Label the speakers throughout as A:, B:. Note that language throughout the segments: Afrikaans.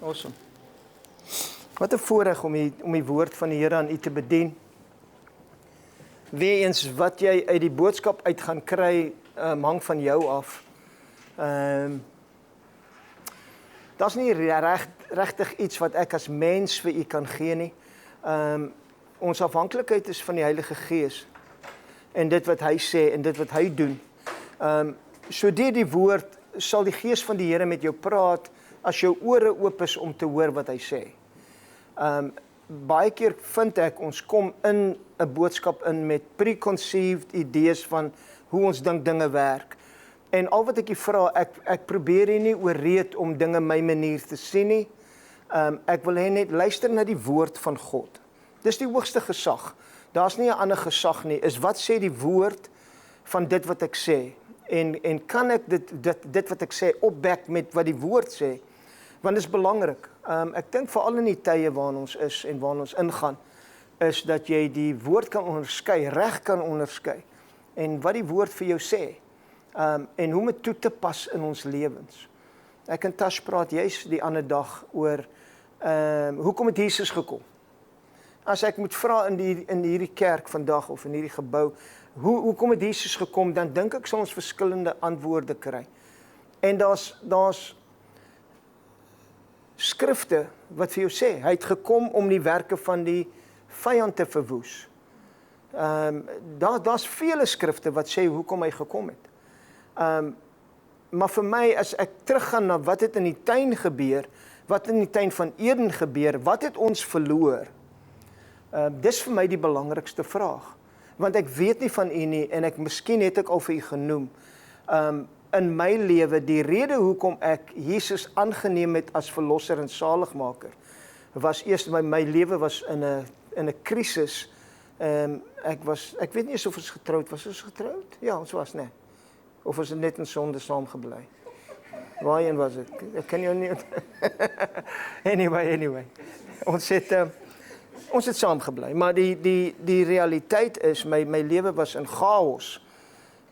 A: Awesome. Wat 'n voorreg om die woord van die Here aan u te bedien. Weens wat jy uit die boodskap uit gaan kry, hang van jou af. Daar's nie regtig iets wat ek as mens vir u kan gee nie. Ons afhanklikheid is van die Heilige Gees en dit wat hy sê en dit wat hy doen. So deur die woord sal die Gees van die Here met jou praat as jou ore oop is om te hoor wat hy sê. Baie keer vind ek, ons kom in 'n boodskap in met preconceived idees van hoe ons dink dinge werk. En al wat ek u vra, ek probeer nie ooreed om dinge my manier te sien nie. Ek wil hê net luister na die woord van God. Dis die hoogste gesag. Daar's nie 'n ander gesag nie. Is wat sê die woord van dit wat ek sê? En kan ek dit wat ek sê opbek met wat die woord sê? Want dit is belangrik. Ek dink veral in die tye waarin ons is en waarin ons ingaan, is dat jy die woord kan onderskei, reg kan onderskei. En wat die woord vir jou sê. En hoe om dit toe te pas in ons lewens. Ek en Tash praat juis die ander dag oor hoekom het Jesus gekom? As ek moet vra in hierdie kerk vandag of in hierdie gebou, hoekom het Jesus gekom, dan dink ek sal ons verskillende antwoorde kry. En daar's skrifte wat vir jou sê, hy het gekom om die werke van die vyand te verwoes. Daar's vele skrifte wat sê hoekom hy gekom het. Maar vir my, as ek teruggaan na wat het in die tuin gebeur, wat in die tuin van Eden gebeur, wat het ons verloor? Dis vir my die belangrikste vraag. Want ek weet nie van u nie, en miskien het ek al vir u genoem, in my lewe, die rede hoekom ek Jesus aangeneem het as verlosser en saligmaker, was eers, my lewe was in 'n krisis. Ek weet nie eens of ons getroud was. Was ons getroud? Ja, ons was, nee. Of ons het net in sonde saamgebly. Waarheen was dit? Ek kan jou nie... Anyway. Ons het saamgebly. Maar die realiteit is, my lewe was in chaos.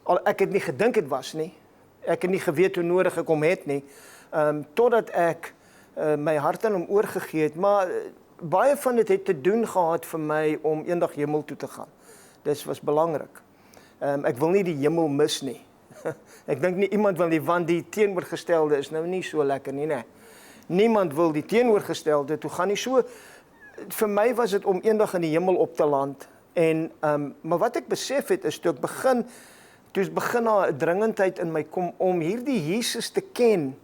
A: Al ek het nie gedink het was nie. Ek het nie geweet hoe nodig ek hom het nie. Totdat ek my hart aan hom oorgegee het. Maar baie van dit het te doen gehad vir my om eendag hemel toe te gaan. Dis was belangrik. Ek wil nie die hemel mis nie. Ek dink nie iemand wil nie, want die teenoorgestelde is nou nie so lekker nie, nee. Niemand wil die teenoorgestelde toe gaan nie. So, vir my was dit om eendag in die hemel op te land. Maar wat ek besef het is, toe begin daar 'n dringendheid in my kom om hierdie Jesus te ken,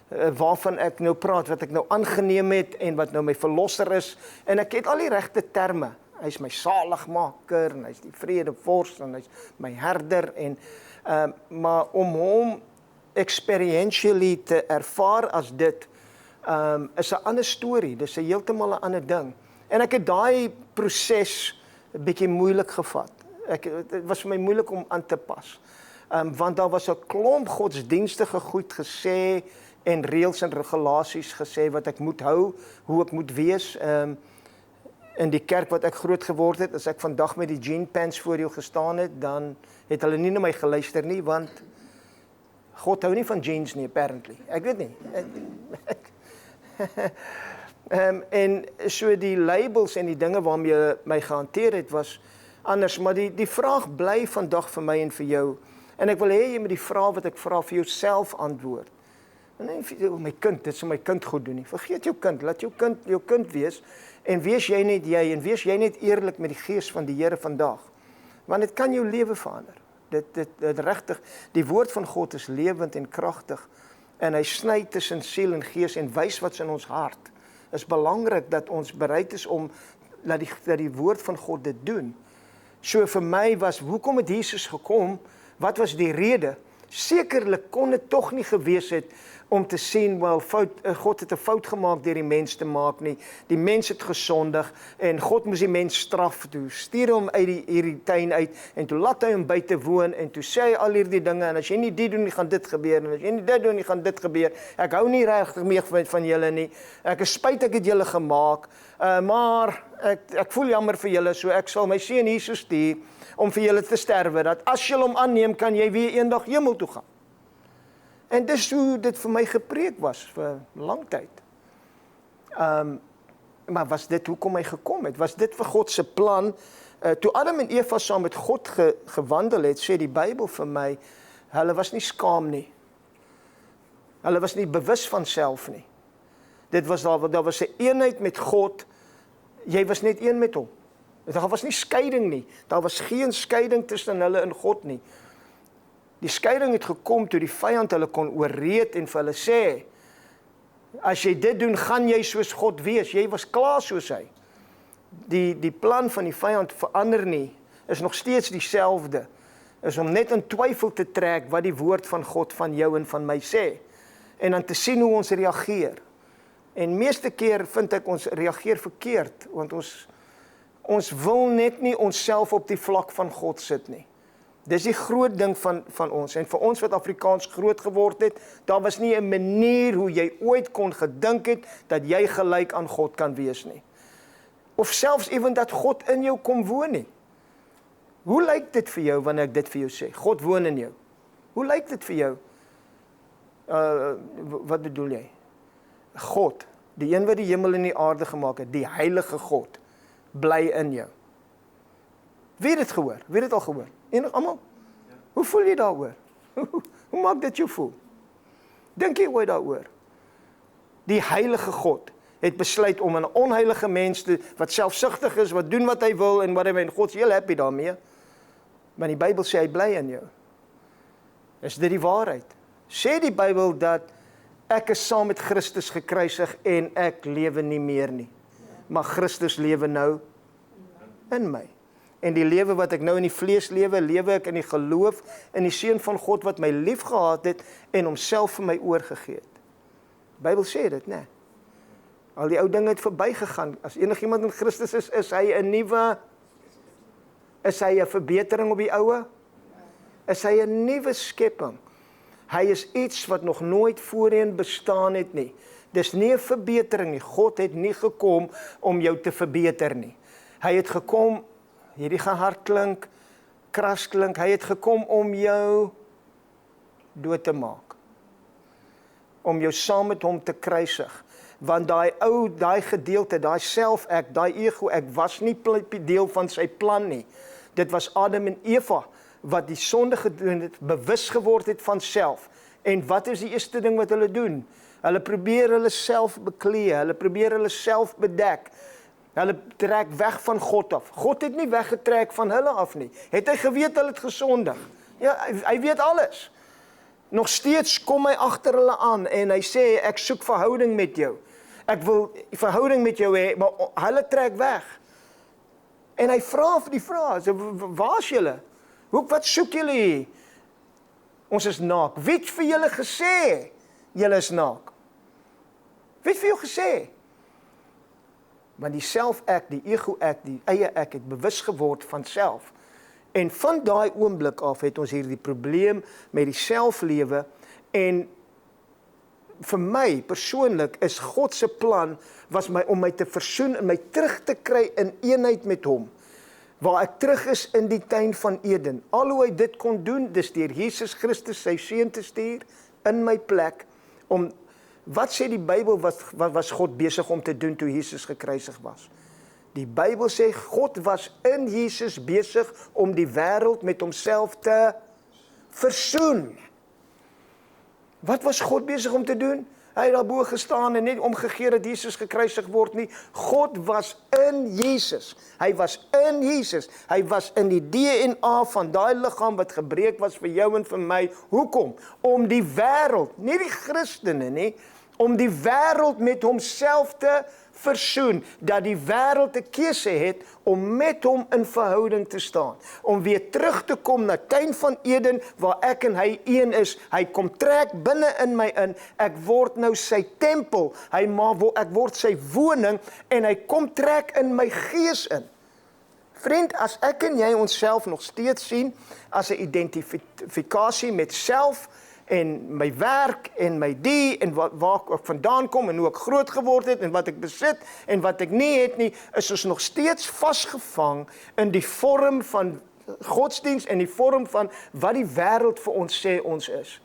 A: waarvan ek nou praat, wat ek nou aangeneem het en wat nou my verlosser is. En ek het al die regte terme. Hy is my saligmaker en hy is die vredevors en hy is my herder maar om hom experientially te ervaar as dit is 'n ander storie, dis 'n heeltemal 'n ander ding. En ek het daai proses 'n bietjie moeilik gevat. Dit was vir my moeilik om aan te pas. Want daar was 'n klomp godsdienstige goed gesê en reëls en regulasies gesê wat ek moet hou, hoe ek moet wees. In die kerk wat ek groot geword het, as ek vandag met die jean pants voor jou gestaan het, dan het hulle nie na my geluister nie, want God hou nie van jeans nie, apparently. Ek weet nie. En so die labels en die dinge waarmee my gehanteer het, was anders, maar die vraag bly vandag vir my en vir jou, en ek wil hê jy met die vraag wat ek vra vir jouself antwoord. En nie my kind, dit sal my kind goed doen nie. Vergeet jou kind, laat jou kind wees, en wees jy net jy, en wees jy net eerlik met die Gees van die Here vandag. Want dit kan jou lewe verander. Dit regtig, die woord van God is lewend en kragtig, en hy sny tussen siel en gees en wys wat's in ons hart. Is belangrik dat ons bereid is om dat die woord van God dit doen. So vir my was, hoekom het Jesus gekom? Wat was die rede? Sekerlik kon dit tog nie gewees het om te sien, God het 'n fout gemaak deur die mens te maak nie. Die mens het gesondig en God moes die mens straf toe. Stuur hom uit hierdie tuin uit en toe laat hy hom buite woon en toe sê hy al hierdie dinge en as jy nie dit doen nie gaan dit gebeur en as jy nie dit doen nie gaan dit gebeur. Ek hou nie regtig meer van julle nie. Ek is spyt ek het julle gemaak, maar ek voel jammer vir julle, so ek sal my seun Jesus stuur om vir julle te sterwe, dat as julle hom aanneem, kan jy weer eendag hemel toe gaan. En dis hoe dit vir my gepreek was, vir lang tyd. Maar was dit hoekom hy gekom het? Was dit vir God se plan? Toe Adam en Eva saam met God gewandel het, sê die Bybel vir my, hulle was nie skaam nie. Hulle was nie bewus van self nie. Daar was 'n eenheid met God. Jy was net een met hom. Daar was nie skeiding nie. Daar was geen skeiding tussen hulle en God nie. Die skeiding het gekom toe die vyand hulle kon oorreed en vir hulle sê, as jy dit doen, gaan jy soos God wees. Jy was klaar soos hy. Die plan van die vyand verander nie, is nog steeds dieselfde. Is om net in twyfel te trek wat die woord van God van jou en van my sê. En dan te sien hoe ons reageer. En meeste keer vind ek ons reageer verkeerd, want ons wil net nie onsself op die vlak van God sit nie. Dis die groot ding van ons. En vir ons wat Afrikaans groot geword het, daar was nie 'n manier hoe jy ooit kon gedink het dat jy gelyk aan God kan wees nie. Of selfs ewen dat God in jou kom woon nie. Hoe lyk dit vir jou wanneer ek dit vir jou sê? God woon in jou. Hoe lyk dit vir jou? Wat bedoel jy? God, die een wat die hemel en die aarde gemaak het, die heilige God, bly in jou. Wie het dit gehoor? Wie het dit al gehoor? Enig almal? Ja. Hoe voel jy daaroor? Hoe maak dit jou voel? Dink jy ooit daaroor? Die heilige God het besluit om 'n onheilige mens wat selfsugtig is, wat doen wat hy wil en whatever, en God is heel happy daarmee. Maar die Bybel sê hy bly in jou. Is dit die waarheid? Sê die Bybel dat ek is saam met Christus gekruisig en ek lewe nie meer nie. Maar Christus lewe nou in my. En die lewe wat ek nou in die vlees lewe ek in die geloof in die Seun van God wat my lief gehad het en homself vir my oorgegee het. Die Bybel sê dit, né? Al die ou dinge het verbygegaan. As enigiemand in Christus is hy 'n nuwe, is hy 'n verbetering op die oue? Is hy 'n nuwe skepping? Hy is iets wat nog nooit voorheen bestaan het nie. Dis nie 'n verbetering nie. God het nie gekom om jou te verbeter nie. Hy het gekom, hierdie gaan hard klink, kras klink, hy het gekom om jou dood te maak. Om jou saam met hom te kruisig. Want daai gedeelte, daai self-ek, daai ego-ek was nie deel van sy plan nie. Dit was Adam en Eva wat die sonde gedoen het, bewus geword het van self. En wat is die eerste ding wat hulle doen? Hulle probeer hulle self beklee, hulle probeer hulle self bedek. Hulle trek weg van God af. God het nie weggetrek van hulle af nie. Het hy geweet hulle het gesondig? Ja, hy weet alles. Nog steeds kom hy agter hulle aan en hy sê, ek soek verhouding met jou. Ek wil verhouding met jou hê, maar hulle trek weg. En hy vra vir die vraag, waar is julle? Wat soek julle hier? Ons is naak. Wie het vir julle gesê, julle is naak? Wie het vir jou gesê? Want die self-ek, die ego-ek, die eie ek het bewus geword van self. En van daai oomblik af het ons hierdie probleem met die selflewe. En vir my persoonlik is God se plan was om my te versoen en my terug te kry in eenheid met hom. Waar ek terug is in die tuin van Eden. Al hoe hy dit kon doen, dis deur Jesus Christus sy seun te stuur in my plek om. Wat sê die Bybel wat was God besig om te doen toe Jesus gekruisig was? Die Bybel sê God was in Jesus besig om die wêreld met homself te versoen. Wat was God besig om te doen? Hy het daarbo gestaan en net omgegee dat Jesus gekruisig word nie. God was in Jesus. Hy was in Jesus. Hy was in die DNA van daai liggaam wat gebreek was vir jou en vir my. Hoekom? Om die wêreld, nie die Christene nie, om die wêreld met homself te versoen, dat die wêreld 'n keuse het om met hom in verhouding te staan, om weer terug te kom na tuin van Eden, waar ek en hy een is. Hy kom trek binne in my in, ek word nou sy tempel, ek word sy woning, en hy kom trek in my gees in. Vriend, as ek en jy onsself nog steeds sien as 'n identifikasie met self, en my werk, en my en waar ek vandaan kom, en hoe ek groot geword het, en wat ek besit, en wat ek nie het nie, is ons nog steeds vasgevang in die vorm van godsdienst, en die vorm van wat die wêreld vir ons sê ons is.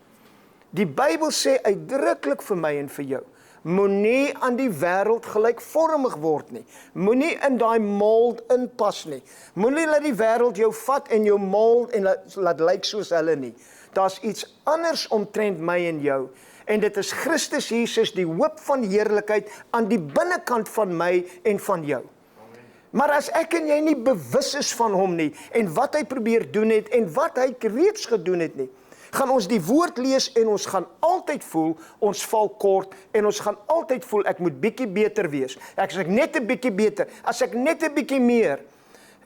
A: Die Bybel sê uitdruklik vir my en vir jou, Moenie aan die wêreld gelykvormig word nie. Moenie in daai mold inpas nie. Moenie laat die wêreld jou vat en jou mold en laat lyk soos hulle nie. Daar's iets anders omtrent my en jou. En dit is Christus Jesus, die hoop van heerlikheid aan die binnekant van my en van jou. Maar as ek en jy nie bewus is van hom nie, en wat hy probeer doen het, en wat hy reeds gedoen het nie, gaan ons die woord lees en ons gaan altyd voel, ons val kort, en ons gaan altyd voel, ek moet bietjie beter wees. As ek net 'n bietjie beter, as ek net 'n bietjie meer,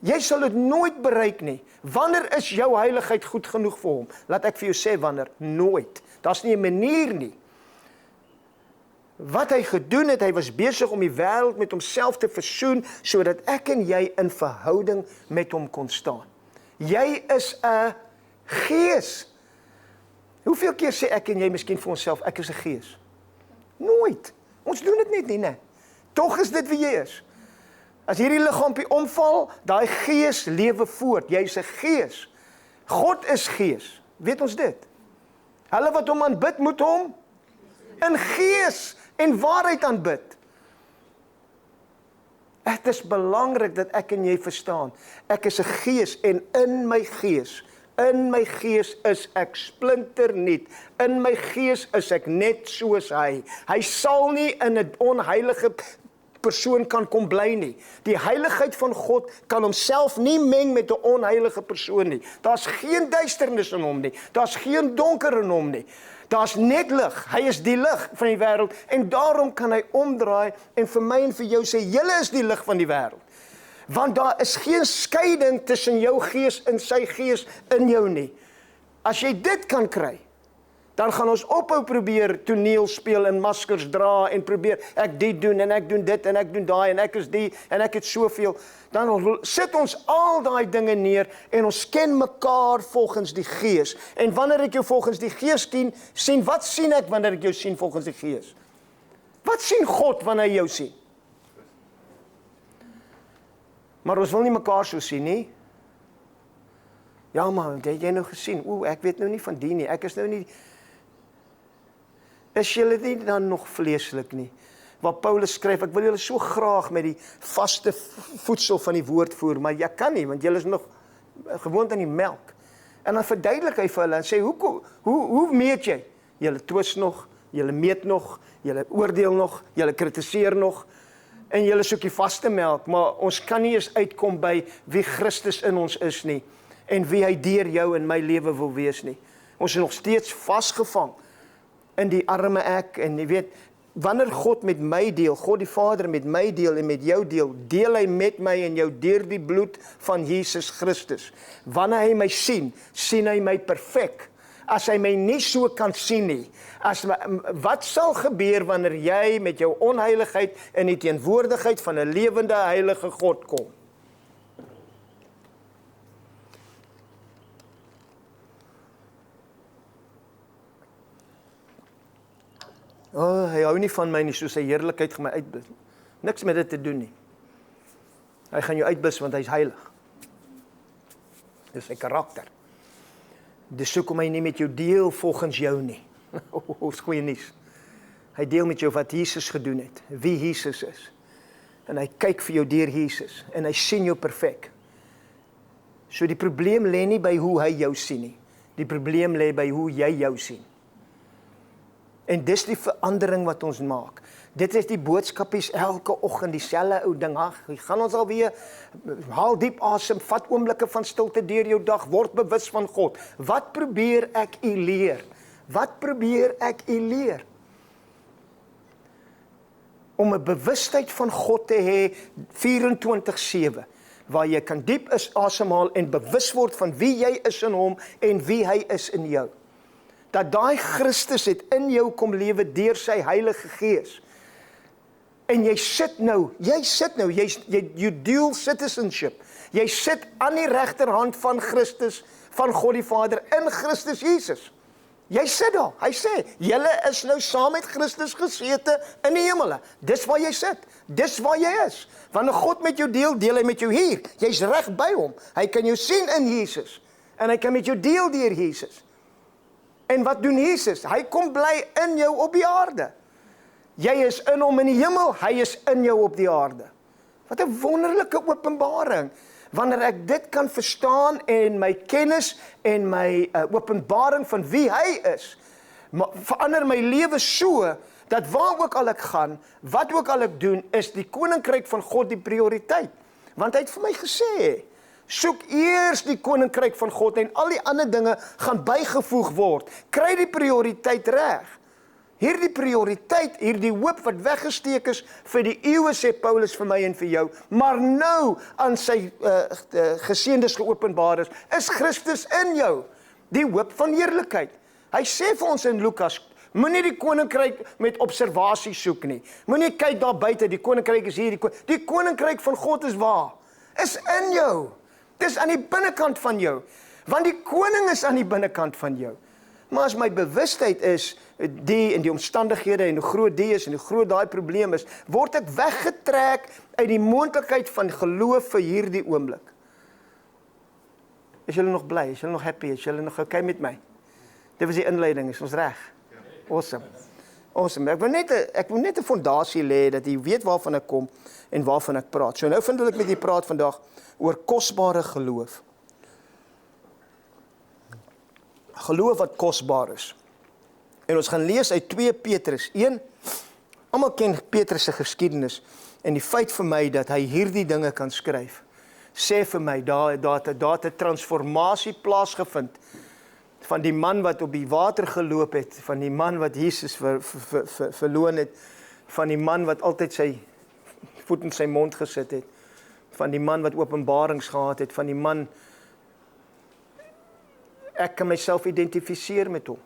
A: jy sal dit nooit bereik nie. Wanneer is jou heiligheid goed genoeg vir hom? Laat ek vir jou sê wanneer, nooit. Daar's nie 'n manier nie. Wat hy gedoen het, hy was besig om die wêreld met homself te versoen, sodat ek en jy in verhouding met hom kon staan. Jy is 'n gees. Hoeveel keer sê ek en jy miskien vir onsself, ek is 'n gees? Nooit. Ons doen dit net nie, né? Tog is dit wie jy is. As hierdie liggaampie omval, daai gees lewe voort. Jy's 'n gees. God is gees. Weet ons dit? Hulle wat hom aanbid, moet hom in gees en waarheid aanbid. Dit is belangrik dat ek en jy verstaan. Ek is 'n gees en in my gees is ek splinternuut. In my gees is ek net soos hy. Hy sal nie in 'n onheilige persoon kan kom bly nie. Die heiligheid van God kan homself nie meng met 'n onheilige persoon nie. Daar's geen duisternis in hom nie. Daar's geen donker in hom nie. Daar's net lig. Hy is die lig van die wêreld en daarom kan hy omdraai en vir my en vir jou sê, julle is die lig van die wêreld. Want daar is geen skeiding tussen jou gees en sy gees in jou nie. As jy dit kan kry, dan gaan ons ophou probeer toneel speel en maskers dra en probeer, ek dit doen en ek doen dit en ek doen daai en ek is die en ek het soveel. Dan sit ons al daai dinge neer en ons ken mekaar volgens die gees. En wanneer ek jou volgens die gees sien, wat sien ek wanneer ek jou sien volgens die gees? Wat sien God wanneer hy jou sien? Maar ons wil nie mekaar so sien nie. Ja maar, het jy nou gesien? Ek weet nou nie van die nie, ek is nou nie. Is julle nie dan nog vleeslik nie? Waar Paulus skryf, ek wil julle so graag met die vaste voedsel van die woord voer, maar jy kan nie, want julle is nog gewoond aan die melk. En dan verduidelik hy vir hulle en sê, hoe meet jy? Julle twis nog, julle meet nog, julle oordeel nog, julle kritiseer nog, en julle soek die vaste melk, maar ons kan nie eens uitkom by wie Christus in ons is nie, en wie hy deur jou en my lewe wil wees nie. Ons is nog steeds vasgevang in die arme ek, en jy weet, wanneer God met my deel, God die Vader met my deel en met jou deel hy met my en jou deur die bloed van Jesus Christus. Wanneer hy my sien hy my perfek. As hy my nie so kan sien nie, wat sal gebeur wanneer jy met jou onheiligheid in die teenwoordigheid van 'n lewende heilige God kom? Hy hou nie van my nie, soos sy heerlikheid gaan my uitblus. Niks met dit te doen nie. Hy gaan jou uitblus want hy's heilig. Dis sy karakter. Dis hoekom hy nie met jou deel volgens jou nie. Ons goeie nuus. Hy deel met jou wat Jesus gedoen het, wie Jesus is. En hy kyk vir jou deur Jesus en hy sien jou perfek. So die probleem lê nie by hoe hy jou sien nie. Die probleem lê by hoe jy jou sien. En dis die verandering wat ons maak. Dit is die boodskapies elke oggend, dieselfde ou ding. Gaan ons alweer, haal diep asem, vat oomblikke van stilte deur jou dag, word bewus van God. Wat probeer ek u leer? Wat probeer ek u leer? Om 'n bewustheid van God te hê 24/7, waar jy kan diep asemhaal en bewus word van wie jy is in hom en wie hy is in jou. Dat daai Christus het in jou kom lewe deur sy Heilige Gees. En jy sit nou, jy dual citizenship. Jy sit aan die regterhand van Christus, van God die Vader, in Christus Jesus. Jy sit daar, hy sê, julle is nou saam met Christus gesete in die hemele. Dis waar jy sit, dis waar jy is. Wanneer God met jou deel hy met jou hier. Jy's reg by hom. Hy kan jou sien in Jesus. En hy kan met jou deel deur Jesus. En wat doen Jesus? Hy kom bly in jou op die aarde. Jy is in hom in die hemel, hy is in jou op die aarde. Wat 'n wonderlike openbaring. Wanneer ek dit kan verstaan en my kennis en my openbaring van wie hy is, verander my lewe so, dat waar ook al ek gaan, wat ook al ek doen, is die koninkryk van God die prioriteit. Want hy het vir my gesê, soek eers die koninkryk van God en al die ander dinge gaan bygevoeg word. Kry die prioriteit reg. Hierdie prioriteit, hierdie hoop wat weggesteek is vir die eeue, sê Paulus vir my en vir jou, maar nou aan sy geseëndes geopenbaar is Christus in jou, die hoop van heerlikheid. Hy sê vir ons in Lukas, moenie die koninkryk met observasie soek nie. Moenie kyk daar buite, die koninkryk is hier, die koninkryk van God is waar? Is in jou. Dis aan die binnekant van jou. Want die koning is aan die binnekant van jou. Maar as my bewustheid is, die en die omstandighede en hoe groot die is en hoe groot daai probleem is, word ek weggetrek uit die moontlikheid van geloof vir hierdie oomblik. Is julle nog bly? Is julle nog happy? Is julle nog okay met my? Dit was die inleiding, is ons reg? Awesome. Awesome. Ek wil net 'n fondasie lê dat jy weet waarvan ek kom en waarvan ek praat. So nou wil ek met jy praat vandag oor kosbare geloof. Geloof wat kosbaar is. En ons gaan lees uit 2 Petrus 1. Almal ken Petrus se geskiedenis en die feit vir my dat hy hierdie dinge kan skryf, sê vir my daar het 'n transformasie plaasgevind van die man wat op die water geloop het, van die man wat Jesus verloon het, van die man wat altyd sy voet in sy mond gesit het, van die man wat openbarings gehad het, van die man, ek kan myself identifiseer met hom.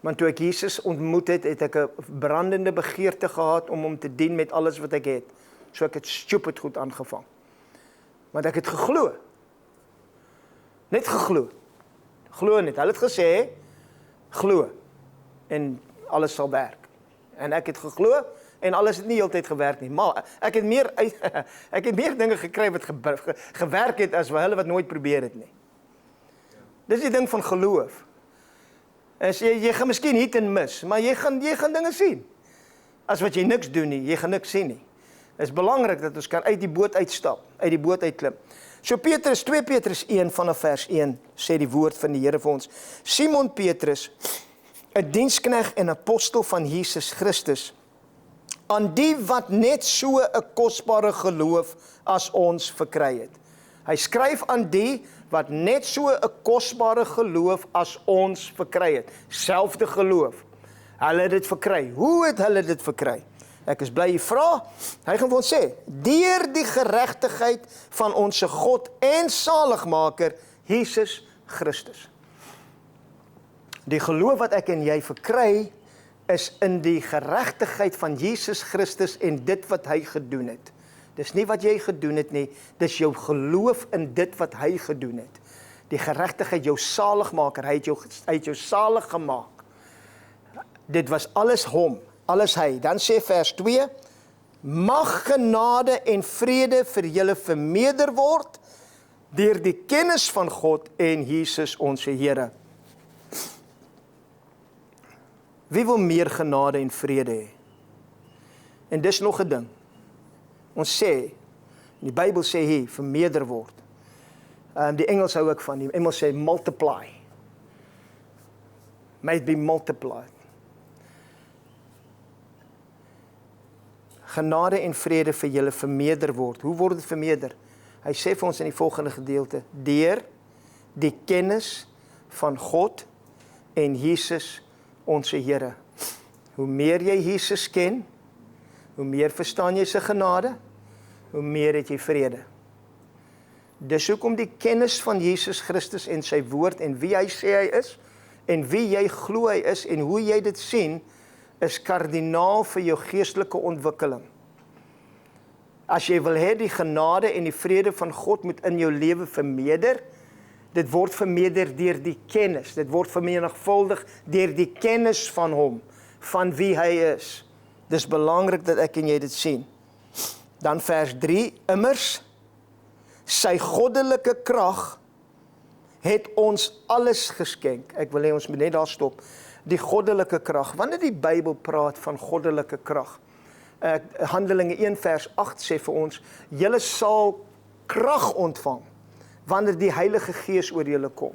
A: Want toe ek Jesus ontmoet het, het ek 'n brandende begeerte gehad om hom te dien met alles wat ek het. So ek het stupid goed aangevang. Want ek het geglo. Net geglo. Glo net. Hulle het gesê, glo. En alles sal werk. En ek het geglo, en alles het nie heeltyd gewerk nie. Maar ek het meer dinge gekry wat gewerk het, as hulle wat nooit probeer het nie. Dis die ding van geloof. As jy gaan miskien hit en mis, maar jy gaan dinge sien. As wat jy niks doen nie, jy gaan niks sien nie. Dit is belangrik dat ons kan uit die boot uitstap, uit die boot uitklim. So 2 Petrus 1 vanaf vers 1 sê die woord van die Here vir ons. Simon Petrus, 'n diensknegt en apostel van Jesus Christus, aan die wat net so 'n kosbare geloof as ons verkry het. Hy skryf aan die wat net so 'n kosbare geloof as ons verkry het. Selfde geloof. Hulle het dit verkry. Hoe het hulle dit verkry? Ek is bly jy vra. Hy gaan vir ons sê, deur die geregtigheid van ons God en saligmaker, Jesus Christus. Die geloof wat ek en jy verkry, is in die geregtigheid van Jesus Christus en dit wat hy gedoen het. Dis nie wat jy gedoen het nie, dis jou geloof in dit wat hy gedoen het. Die geregtigheid, jou saligmaker, hy het jou salig gemaak. Dit was alles hom, alles hy. Dan sê vers 2, mag genade en vrede vir julle vermeerder word deur die kennis van God en Jesus ons Here. Wie wil meer genade en vrede hê? En dis nog 'n ding. Ons sê, die Bybel sê hier, vermeerder word. Die Engels hou ek van, die Engels sê multiply. May it be multiplied. Genade en vrede vir julle vermeerder word. Hoe word dit vermeerder? Hy sê vir ons in die volgende gedeelte, deur die kennis van God en Jesus ons Here. Hoe meer jy Jesus ken, hoe meer verstaan jy sy genade, hoe meer het jy vrede. Dis hoekom die kennis van Jesus Christus en sy woord en wie hy sê hy is, en wie jy glo hy is en hoe jy dit sien, is kardinaal vir jou geestelike ontwikkeling. As jy wil hê die genade en die vrede van God moet in jou lewe vermeerder, dit word vermeerder deur die kennis, dit word vermenigvuldig deur die kennis van hom, van wie hy is. Dis belangrik dat ek en jy dit sien. Dan vers 3, immers, sy goddelike krag het ons alles geskenk. Ek wil hê ons moet net daar stop. Die goddelike krag. Wanneer die Bybel praat van goddelike krag, Handelinge 1 vers 8 sê vir ons, julle sal krag ontvang, wanneer die Heilige Gees oor julle kom.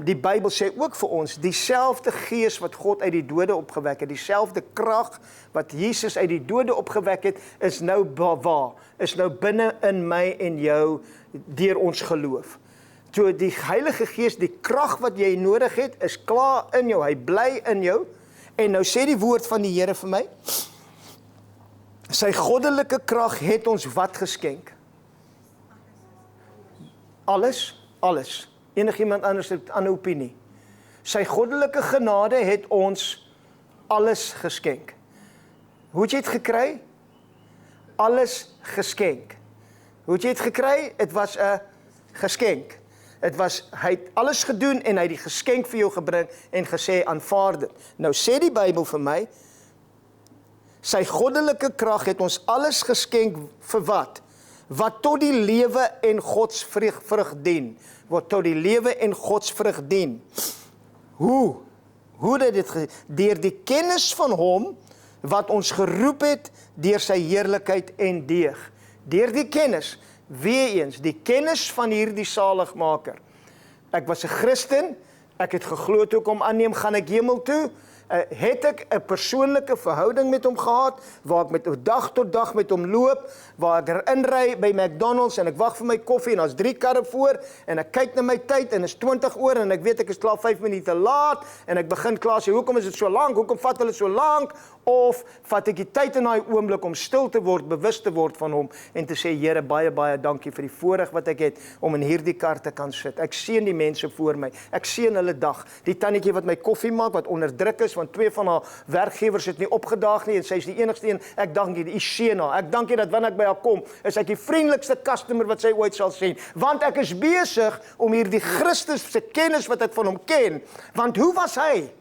A: Die Bybel sê ook vir ons, dieselfde Gees wat God uit die dode opgewek het, dieselfde krag wat Jesus uit die dode opgewek het, is nou waar? Is nou binne in my en jou, deur ons geloof. So die Heilige Gees, die krag wat jy nodig het, is klaar in jou, hy bly in jou, en nou sê die woord van die Here vir my, sy goddelike krag het ons wat geskenk? Alles. Enigiemand anders het 'n ander opinie. Sy goddelike genade het ons alles geskenk. Hoe het jy het gekry? Alles geskenk. Hoe het jy het gekry? Het was 'n geskenk. Hy het alles gedoen en hy het die geskenk vir jou gebring en gesê aanvaar dit. Nou sê die Bybel vir my, sy goddelike krag het ons alles geskenk vir wat? Wat tot die lewe en Gods vrug dien. Wat tot die lewe en Gods vrug dien. Hoe het dit deur die kennis van hom wat ons geroep het deur sy heerlikheid en deeg. Deur die kennis, weer eens, die kennis van hierdie saligmaker. Ek was 'n Christen, ek het geglo toe ek hom aanneem, gaan ek hemel toe. Het ek 'n persoonlike verhouding met hom gehad, waar ek met dag tot dag met hom loop, waar ek inry by McDonald's en ek wag vir my koffie en daar's 3 karre voor en ek kyk na my tyd en is 20 oor en ek weet ek is klaar 5 minute laat en ek begin klaar sê, hoekom is dit so lank, hoekom vat hulle so lank, of vat ek die tyd in daai oomblik om stil te word, bewus te word van hom en te sê, Here, baie dankie vir die voorreg wat ek het om in hierdie kar te kan sit. Ek seën die mense voor my, ek seën hulle dag, die tannetjie wat my koffie maak, wat onderdruk is, want 2 van haar werkgewers het nie opgedaag nie, en sy is die enigste een, ek dank jy, die seën haar, ek dank jy dat wanneer ek by haar kom, is ek die vriendelikste customer wat sy ooit sal sien, want ek is besig om hierdie Christus se kennis wat ek van hom ken, want hoe was hy?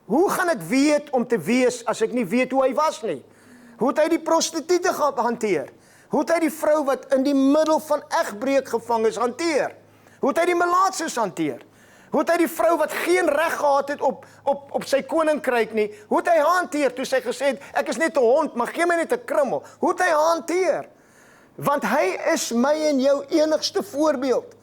A: Hoe gaan ek weet om te wees as ek nie weet hoe hy was nie? Hoe het hy die prostituie hanteer? Hoe het hy die vrou wat in die middel van egbreek gevang is hanteer? Hoe het hy die melaatses hanteer? Hoe het hy die vrou wat geen reg gehad het op sy koninkryk nie, hoe het hy hanteer toe sy gesê het, ek is net 'n hond, maar gee my net 'n krummel? Hoe het hy hanteer? Want hy is my en jou enigste voorbeeld.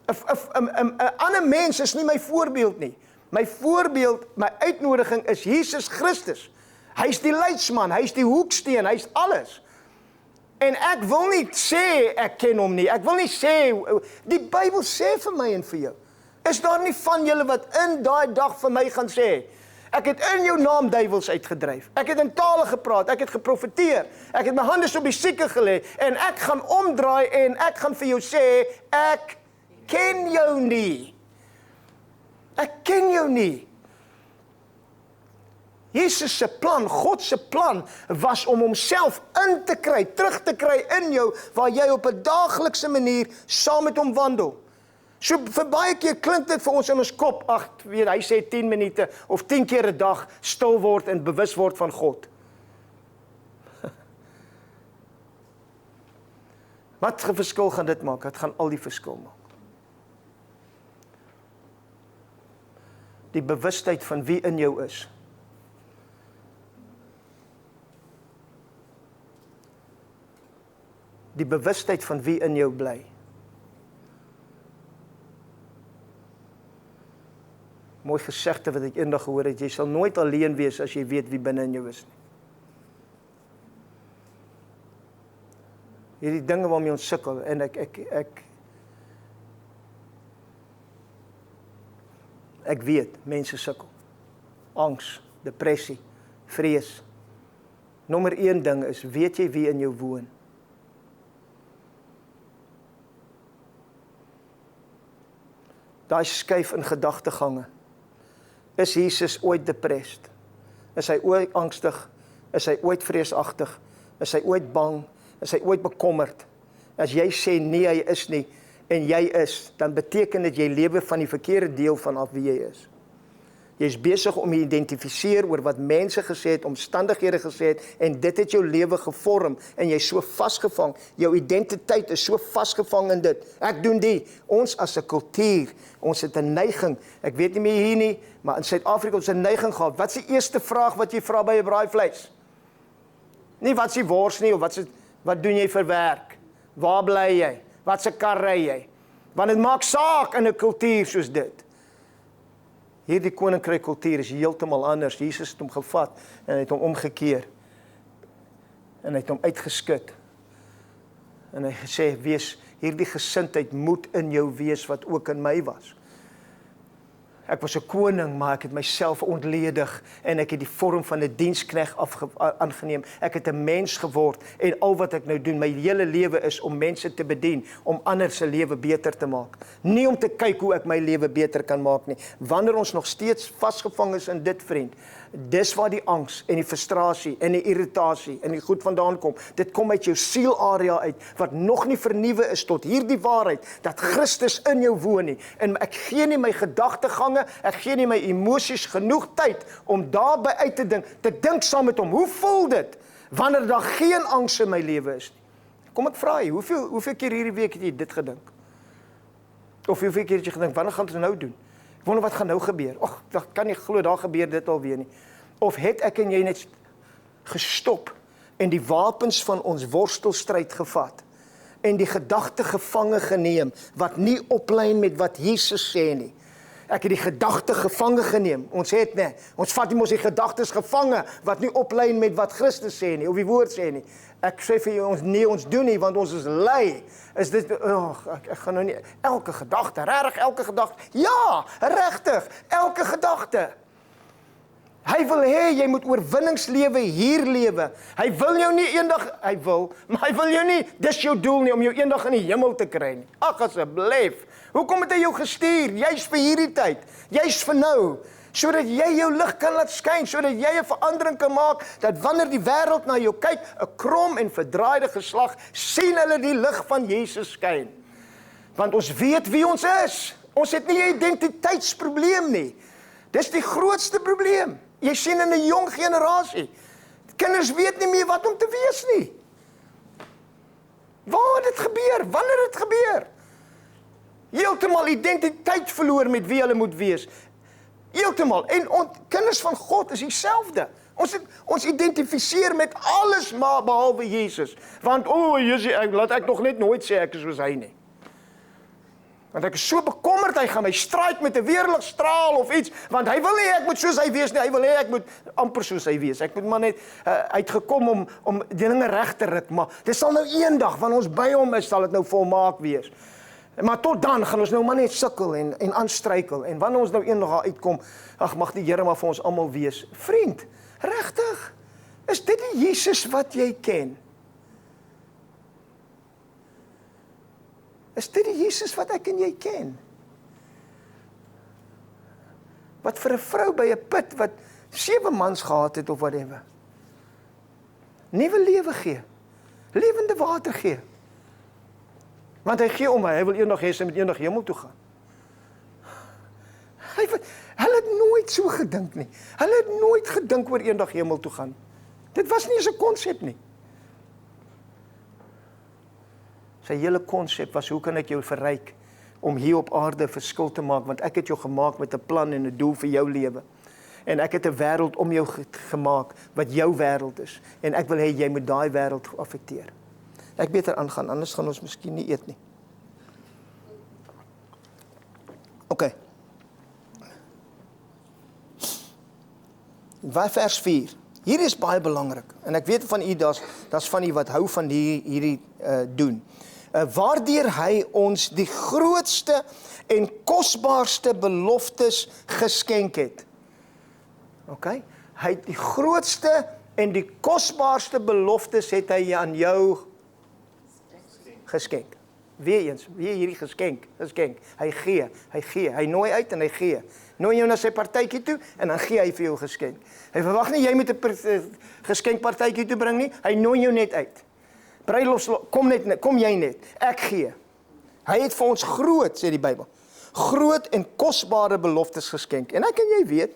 A: 'n ander mens is nie my voorbeeld nie. My voorbeeld, my uitnodiging is Jesus Christus. Hy is die leidsman, hy is die hoeksteen, hy is alles. En ek wil nie sê ek ken hom nie. Ek wil nie sê, die Bybel sê vir my en vir jou. Is daar nie van julle wat in daai dag vir my gaan sê, ek het in jou naam duiwels uitgedryf, ek het in tale gepraat, ek het geprofeteer, ek het my hande op die sieke gelê, en ek gaan omdraai en ek gaan vir jou sê, ek ken jou nie. Ek ken jou nie. Jesus se plan, God se plan, was om homself in te kry, terug te kry in jou, waar jy op 'n daaglikse manier saam met hom wandel. So vir baie keer klink dit vir ons in ons kop, hy sê 10 minute of 10 keer 'n dag stil word en bewus word van God. Wat 'n verskil gaan dit maak? Dit gaan al die verskil maak. Die bewustheid van wie in jou is. Die bewustheid van wie in jou bly. Mooi gesegde wat ek eendag gehoor het, jy sal nooit alleen wees as jy weet wie binne in jou is nie. Hierdie dinge waarmee ons sukkel, en ek weet, mense sukkel. Angs, depressie, vrees. Nommer 1 ding is, weet jy wie in jou woon? Daai skuif in gedagtegange. Is Jesus ooit depressed? Is hy ooit angstig? Is hy ooit vreesagtig? Is hy ooit bang? Is hy ooit bekommerd? As jy sê nee, hy is nie, en jy is, dan beteken dit jy lewe van die verkeerde deel van af wie jy is. Jy is besig om jy identifiseer oor wat mense gesê het, omstandighede gesê het, en dit het jou lewe gevorm, en jy is so vasgevang, jou identiteit is so vasgevang in dit. Ek doen die, ons as 'n kultuur, ons het 'n neiging, ek weet nie meer hier nie, maar in Suid-Afrika ons 'n neiging gehad, wat is die eerste vraag wat jy vra by 'n braaivleis? Nie wat is die wors nie, of wat doen jy vir werk? Waar bly jy? Wat se kar ry jy? Want dit maak saak in 'n kultuur soos dit. Hierdie koninkryk kultuur is heeltemal anders. Jesus het hom gevat en hy het hom omgekeer. En hy het hom uitgeskit. En hy gesê, hierdie gesindheid moet in jou wees wat ook in my was. Ek was 'n koning, maar ek het myself ontledig en ek het die vorm van 'n diensknegt aangeneem. Ek het 'n mens geword en al wat ek nou doen, my hele lewe is om mense te bedien, om ander se lewe beter te maak. Nie om te kyk hoe ek my lewe beter kan maak nie. Wanneer ons nog steeds vasgevang is in dit, vriend, dis waar die angs en die frustrasie en die irritasie en die goed vandaan kom. Dit kom uit jou sielarea uit, wat nog nie vernuwe is tot hierdie waarheid, dat Christus in jou woon nie. En ek gee nie my gedagtegange, ek gee nie my emosies genoeg tyd om daarby uit te dink saam met hom. Hoe voel dit wanneer daar geen angs in my lewe is nie? Kom ek vra jy, hoeveel keer hierdie week het jy dit gedink? Of hoeveel keer het jy gedink, wanneer gaan ons nou doen? Ek wonder wat gaan nou gebeur. Och, dat kan nie glo, daar gebeur dit alweer nie. Of het ek en jy net gestop en die wapens van ons worstelstryd gevat en die gedagte gevange geneem wat nie oplyn met wat Jesus sê nie. Ek het die gedagte gevange geneem. Ons vat nie mos die gedagtes gevange wat nie oplyn met wat Christus sê nie, of die woord sê nie. Ek sê vir jou, ons doen nie, want ons is lui. Is dit, ek gaan nou nie, elke gedagte, regtig elke gedagte, ja, regtig, elke gedagte. Hy wil hê, jy moet oorwinningslewe hier lewe. Hy wil jou nie eendag, maar hy wil jou nie, dis jou doel nie, om jou eendag in die hemel te kry nie. Ag asseblief, hoekom het hy jou gestuur? Jy's vir hierdie tyd, jy's vir nou, sodat jy jou lig kan laat skyn, sodat jy 'n verandering kan maak, dat wanneer die wêreld na jou kyk, 'n krom en verdraaide geslag, sien hulle die lig van Jesus skyn. Want ons weet wie ons is. Ons het nie 'n identiteitsprobleem nie. Dis die grootste probleem. Jy sien in 'n jong generasie, kinders weet nie meer wat om te wees nie. Waar het dit gebeur? Wanneer het dit gebeur? Heeltemal identiteit verloor met wie hulle moet wees. Heeltemal. En kinders van God is dieselfde. Ons identifiseer met alles maar behalwe Jesus. Want, laat ek nog net nooit sê ek is soos hy nie. Want ek is so bekommerd, hy gaan my strike met 'n weerligstraal of iets, want hy wil nie ek moet soos hy wees nie, hy wil hê ek moet amper soos hy wees. Ek moet maar net uitgekom om die dinge reg te ruk, maar dit sal nou eendag, wanneer ons by hom is, sal dit nou volmaak wees. Maar tot dan gaan ons nou maar net sukkel en aanstruikel, en wanneer ons nou eendag daar uitkom, ag mag die Here maar vir ons almal wees. Vriend, regtig, is dit die Jesus wat jy ken? Is dit die Jesus wat ek en jy ken? Wat vir 'n vrou by 'n put wat 7 mans gehad het of whatever, nuwe lewe gee, lewende water gee. Want hy gee om, hy wil eendag hê sy moet eendag hemel toe gaan. Hulle het nooit so gedink nie. Hulle het nooit gedink oor eendag hemel toe gaan. Dit was nie eens 'n konsep nie. Sy hele konsep was, hoe kan ek jou verryk om hier op aarde 'n verskil te maak, want ek het jou gemaak met 'n plan en 'n doel vir jou lewe. En ek het 'n wêreld om jou gemaak wat jou wêreld is. En ek wil hê jy moet daai wêreld affekteer. Ek beter aangaan, anders gaan ons miskien nie eet nie. OK. Vers 4. Hier is baie belangrik. En ek weet van u, daar's van u wat hou van hierdie doen. Waardeur hy ons die grootste en kosbaarste beloftes geskenk het. OK? Hy het die grootste en die kosbaarste beloftes het hy aan jou geskenk. Weer hierdie geskenk. Hy gee. Hy nooi uit en hy gee. Nooi jou na sy partytjie toe en dan gee hy vir jou geskenk. Hy verwag nie jy moet 'n geskenkpartytjie toe bring nie. Hy nooi jou net uit. Bruilof, kom jy net. Ek gee. Hy het vir ons groot, sê die Bybel, groot en kosbare beloftes geskenk. En ek en jy weet,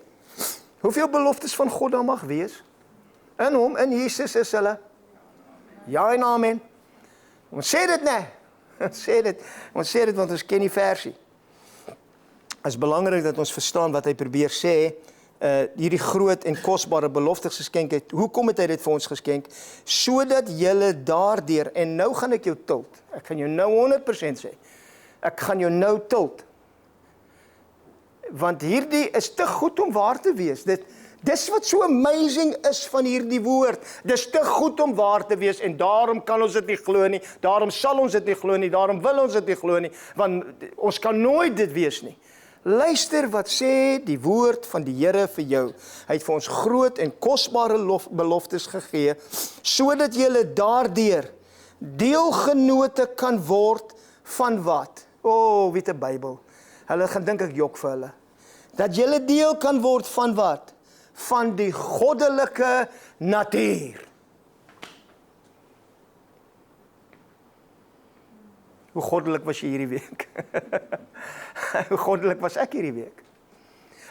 A: Hoeveel beloftes van God daar mag wees? In hom, in Jesus is hulle. Ja en amen. Ons sê dit nie. Ons sê dit want ons ken die versie. Het is belangrik dat ons verstaan wat hy probeer sê, hierdie groot en kosbare beloftes geskenk het. Hoekom het hy dit vir ons geskenk? Sodat julle daardeur, en nou gaan ek jou tilt. Ek gaan jou nou 100% sê. Ek gaan jou nou tilt. Want hierdie is te goed om waar te wees. Dis wat so amazing is van hierdie woord. Dis te goed om waar te wees en daarom kan ons dit nie glo nie. Daarom sal ons dit nie glo nie. Daarom wil ons dit nie glo nie. Want ons kan nooit dit wees nie. Luister wat sê die woord van die Here vir jou. Hy het vir ons groot en kosbare beloftes gegee, sodat julle daardeur deelgenote kan word van wat? Weet 'n Bybel. Hulle gaan dink ek jok vir hulle. Dat julle deel kan word van wat? Van die goddelike natuur. Hoe goddelik was jy hierdie week? Hoe goddelik was ek hierdie week?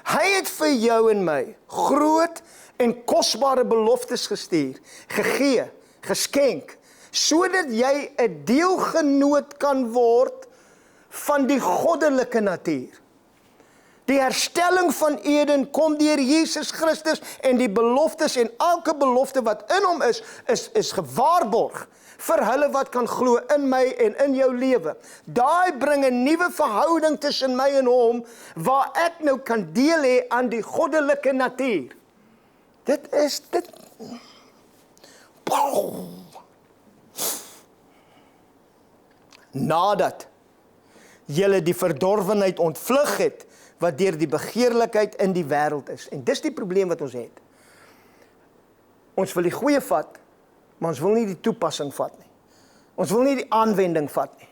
A: Hy het vir jou en my groot en kosbare beloftes gestuur, gegee, geskenk, sodat jy 'n deelgenoot kan word van die goddelike natuur. Die herstelling van Eden kom deur Jesus Christus en die beloftes en elke belofte wat in hom is gewaarborg vir hulle wat kan glo in my en in jou lewe. Daai bring 'n nuwe verhouding tussen my en hom, waar ek nou kan deel hê aan die goddelike natuur. Dit is dit. Nadat julle die verdorwenheid ontvlug het, wat deur die begeerlikheid in die wêreld is. En dis die probleem wat ons het. Ons wil die goeie vat, maar ons wil nie die toepassing vat nie. Ons wil nie die aanwending vat nie.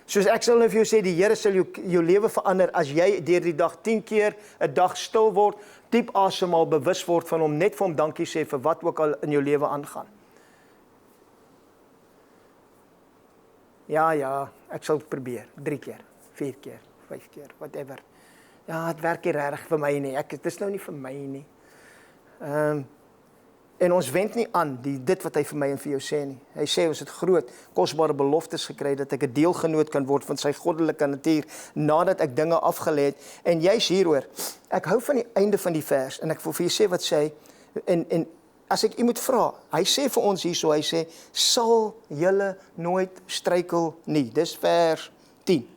A: Soos ek sal nou vir jou sê, die Here sal jou lewe verander as jy deur die dag 10 keer 'n dag stil word, diep asemhaal, bewus word van hom, net vir hom dankie sê vir wat ook al in jou lewe aangaan. Ja, ek sal probeer, 3 keer, 4 keer, 5 keer, whatever. Ja, het werk nie regtig vir my nie, dit is nou nie vir my nie. En ons wend nie aan dit wat hy vir my en vir jou sê nie. Hy sê ons het groot, kosbare beloftes gekry, dat ek 'n deelgenoot kan word van sy goddelike natuur, nadat ek dinge afgelê het, en jy's hieroor. Ek hou van die einde van die vers, en ek wil vir jou sê wat sê hy, en as ek moet vra, hy sê vir ons hierso, hy sê, sal julle nooit struikel nie. Dis vers 10.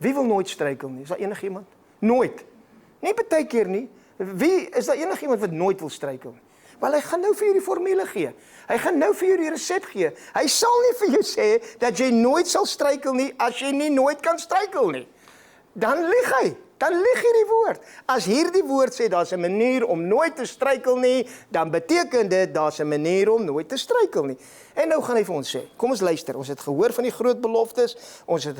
A: Wie wil nooit struikel nie? Is daar enigiemand? Nooit. Nie baie keer nie. Is daar enigiemand wat nooit wil struikel nie? Wel, hy gaan nou vir jou die formule gee. Hy gaan nou vir jou die resep gee. Hy sal nie vir jou sê dat jy nooit sal struikel nie, as jy nie nooit kan struikel nie. Dan lieg hy. Dan lieg hierdie woord. As hierdie woord sê, daar's 'n manier om nooit te struikel nie, dan beteken dit, daar's 'n manier om nooit te struikel nie. En nou gaan hy vir ons sê, kom ons luister, ons het gehoor van die groot beloftes, ons het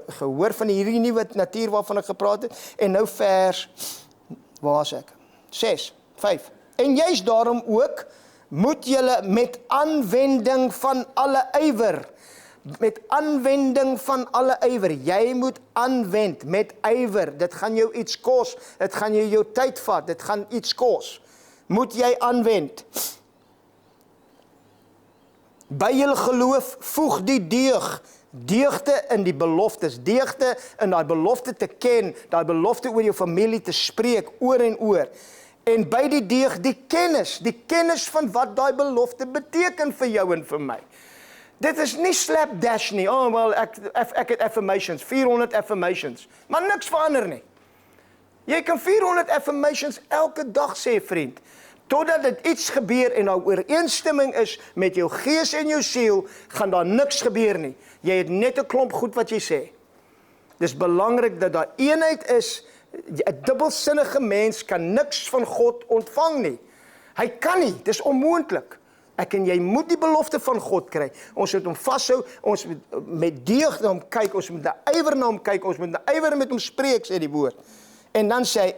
A: gehoor van hierdie nuwe natuur waarvan ek gepraat het, en nou vers, waar is ek? 6, 5. En juist daarom ook, moet julle met aanwending van alle ywer, jy moet aanwend met ywer, dit gaan jou iets kos, dit gaan jou tyd vat, dit gaan iets kos, moet jy aanwend. By julle geloof voeg die deugde in die beloftes, deugde in daai belofte te ken, daai belofte oor jou familie te spreek, oor en oor. En by die deug die kennis van wat daai belofte beteken vir jou en vir my. Dit is nie slapdash nie, ek het affirmations, 400 affirmations, maar niks verander nie. Jy kan 400 affirmations elke dag sê, vriend, totdat dit iets gebeur en daar ooreenstemming is met jou gees en jou siel, gaan daar niks gebeur nie. Jy het net 'n klomp goed wat jy sê. Dis belangrik dat daar eenheid is. 'n dubbelsinnige mens kan niks van God ontvang nie. Hy kan nie, dis onmoontlik. Ek en jy moet die belofte van God kry. Ons moet hom vashou, ons moet met deug na hom kyk, ons moet 'n ywer na hom kyk, ons moet 'n ywer met hom spreek, sê die woord. En dan sê hy,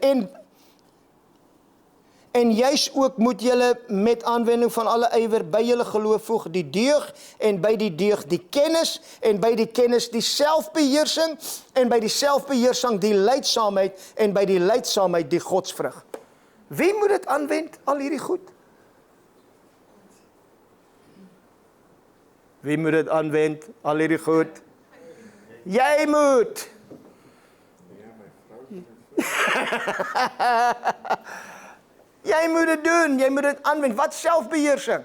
A: en juis ook moet julle met aanwending van alle ywer by julle geloof voeg die deug, en by die deug die kennis, en by die kennis die selfbeheersing, en by die selfbeheersing die lydsaamheid, en by die lydsaamheid die godsvrug. Wie moet dit aanwend, al hierdie goed? Wie moet dit aanwend, al hierdie goed? Jy moet! Jy moet dit doen, jy moet dit aanwend. Wat selfbeheersing?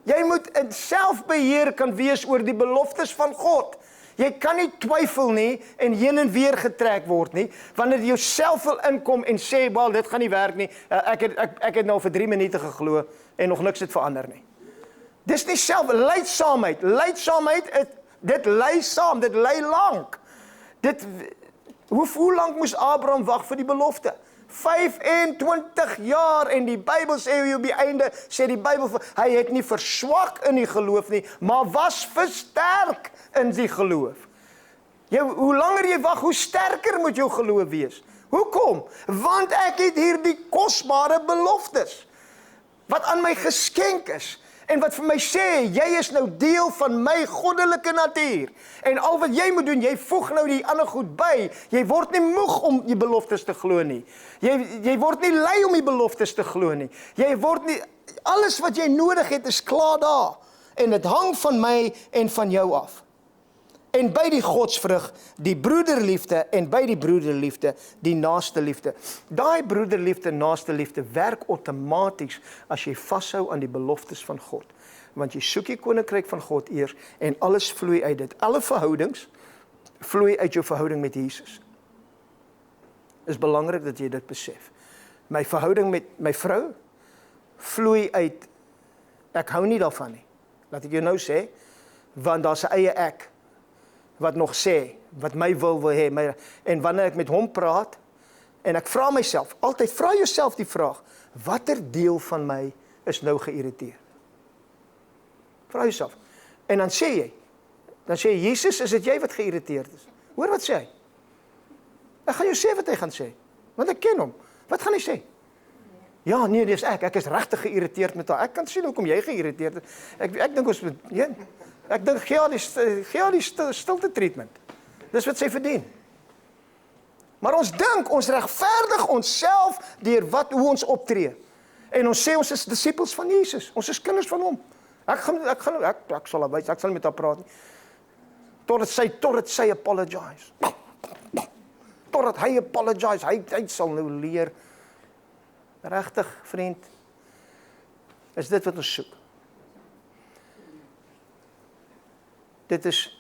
A: Jy moet in selfbeheer kan wees oor die beloftes van God. Jy kan nie twyfel nie en heen en weer getrek word nie, wanneer jy jouself wil inkom en sê, wel, dit gaan nie werk nie, ek het nou vir 3 minute geglo en nog niks het verander nie. Dis nie leidsaamheid, dit lei saam, dit lei lank. Hoe lank moes Abraham wag vir die belofte? 25 jaar en die Bybel sê op die einde, sê die Bybel, hy het nie verswak in die geloof nie, maar was versterk in die geloof. Hoe langer jy wag, hoe sterker moet jou geloof wees. Hoekom? Want ek het hier die kosbare beloftes, wat aan my geskenk is, en wat vir my sê, jy is nou deel van my goddelike natuur. En al wat jy moet doen, jy voeg nou die ander goed by. Jy word nie moeg om die beloftes te glo nie. Jy word nie lui om die beloftes te glo nie. Jy word nie, alles wat jy nodig het is klaar daar. En dit hang van my en van jou af. En by die godsvrug, die broederliefde, en by die broederliefde, die naaste liefde. Daai broederliefde, naaste liefde, werk outomaties as jy vashou aan die beloftes van God. Want jy soek die koninkryk van God eers, en alles vloei uit dit. Alle verhoudings vloei uit jou verhouding met Jesus. Is belangrik dat jy dit besef. My verhouding met my vrou vloei uit, ek hou nie daarvan nie. Laat ek jou nou sê, want daar's 'n eie ek, wat nog sê, wat my wil hê, en wanneer ek met hom praat, en ek vra myself, altyd vra jouself die vraag, watter deel van my is nou geïrriteerd? Vra jouself, en dan sê jy, Jesus, is dit jy wat geïrriteerd is? Hoor wat sê hy? Ek gaan jou sê wat hy gaan sê, want ek ken hom, wat gaan hy sê? Ja, nee, dis ek is regtig geïrriteerd met haar, ek kan sien hoekom jy geïrriteerd is, ek dink ons moet, ek dink gee die stilte treatment. Dis wat sy verdien. Maar ons dink, ons regverdig onsself deur hoe ons optree. En ons sê ons is disippels van Jesus. Ons is kinders van hom. Ek sal met haar praat nie. Totdat sy apologize. Totdat hy apologize. Hy sal nou leer. Regtig, vriend, is dit wat ons soek. Dit is,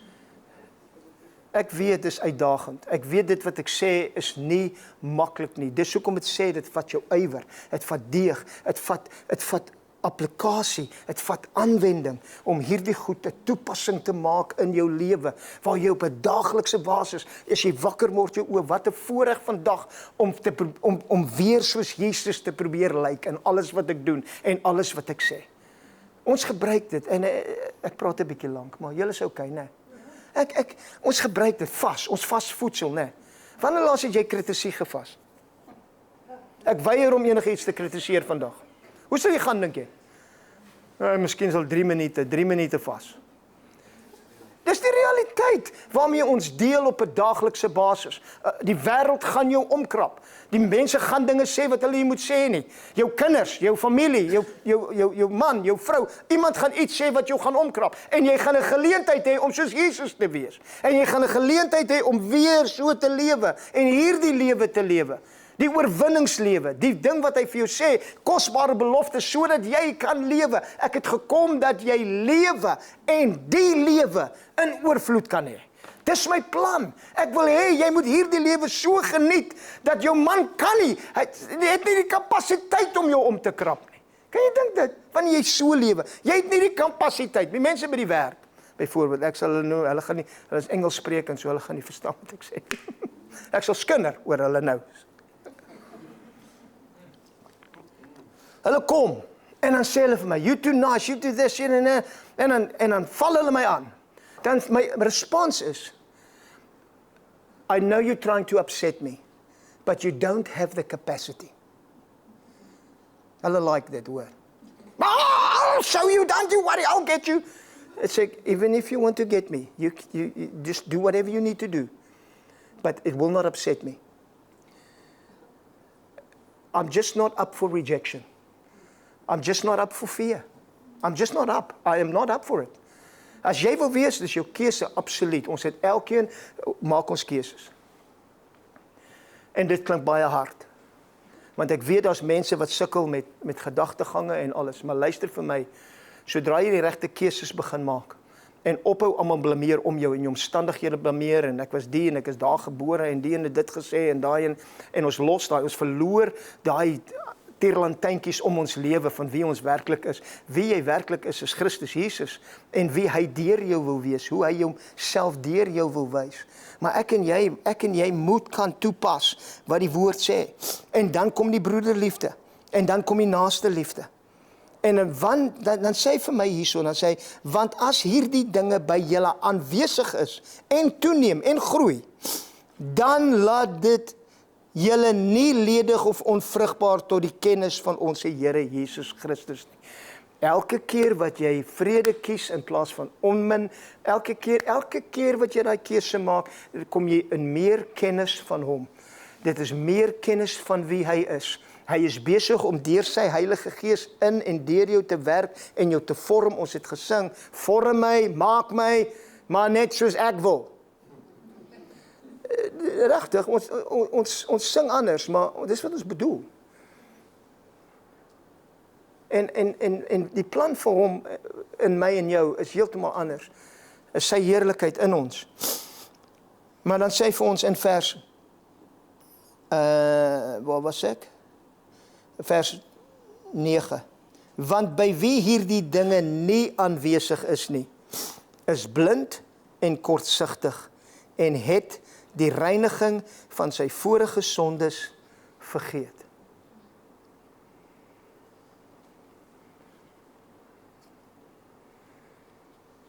A: ek weet dit is uitdagend, ek weet dit wat ek sê is nie maklik nie, dis hoekom dit sê, dit vat jou ywer, dit vat deeg, dit vat applikasie, dit vat aanwending, om hierdie goed 'n toepassing te maak in jou lewe, waar jy op 'n daaglikse basis, as jy wakker word jou oë, wat 'n voorreg vandag, om weer soos Jesus te probeer lyk, in alles wat ek doen, en alles wat ek sê. Ons gebruik dit, en ek praat 'n bietjie lank, maar julle is okay, né? Ons gebruik dit ons vas voedsel, né? Wanneer laas het jy kritisie gevas? Ek weier om enigiets te kritiseer vandag. Hoe sal jy gaan, dink jy? Miskien sal 3 minute vas. Dis die realiteit waarmee ons deel op 'n daaglikse basis. Die wêreld gaan jou omkrap. Die mense gaan dinge sê wat hulle nie moet sê nie. Jou kinders, jou familie, jou man, jou vrou, iemand gaan iets sê wat jou gaan omkrap. En jy gaan 'n geleentheid hê om soos Jesus te wees. En jy gaan 'n geleentheid hê om weer so te lewe en hierdie lewe te lewe. Die oorwinningslewe, die ding wat hy vir jou sê, kosbare belofte, sodat jy kan lewe. Ek het gekom dat jy lewe en die lewe in oorvloed kan hê. Dis my plan. Ek wil hê, jy moet hierdie lewe so geniet, dat jou man kan nie, hy het nie die kapasiteit om jou om te krap nie. Kan jy dink dit? Wanneer jy so lewe, jy het nie die kapasiteit, die mense by die werk, byvoorbeeld, ek sal hulle gaan nie, hulle is Engels spreek en so, hulle gaan nie verstaan wat ek sê. Ek sal skinder oor hulle nou. Hulle kom, en dan sê hulle vir my, you too nice, you do this, en dan val hulle my aan. Dan my respons is, I know you're trying to upset me, but you don't have the capacity. Hulle like that word. I'll show you, don't you worry, I'll get you. It's like, even if you want to get me, you just do whatever you need to do, but it will not upset me. I'm just not up for rejection. I'm just not up for fear. I'm just not up. I am not up for it. As jy wil wees, dis jou keuse absoluut. Ons het elkeen maak ons keuses. En dit klink baie hard. Want ek weet daar's mense wat sukkel met gedagtegange en alles, maar luister vir my, sodra jy die regte keuses begin maak en ophou almal blameer om jou en jou omstandighede blameer en ek was die en ek is daar gebore en die en dit gesê en daai en ons los daai, ons verloor daai tierlantynkies om ons lewe van wie ons werklik is. Wie jy werklik is Christus Jesus en wie hy deur jou wil wees, hoe hy homself deur jou wil wys. Maar ek en jy moet kan toepas wat die woord sê. En dan kom die broederliefde en dan kom die naaste liefde. En dan sê hy vir my hierso, dan sê hy, want as hierdie dinge by julle aanwesig is en toeneem en groei, dan laat dit julle nie ledig of onvrugbaar tot die kennis van ons Here Jesus Christus nie. Elke keer wat jy vrede kies in plaas van onmin, elke keer wat jy daai keuse maak, kom jy in meer kennis van hom. Dit is meer kennis van wie hy is. Hy is besig om deur sy Heilige Gees in en deur jou te werk en jou te vorm. Ons het gesing, vorm my, maak my, maar net soos ek wil. Regtig, ons sing anders, maar dis wat ons bedoel. En die plan vir hom in my en jou is heeltemal anders. Is sy heerlikheid in ons. Maar dan sê hy vir ons in vers waar was ek? Vers 9. Want by wie hierdie dinge nie aanwesig is nie, is blind en kortsigtig en het die reiniging van sy vorige sondes vergeet.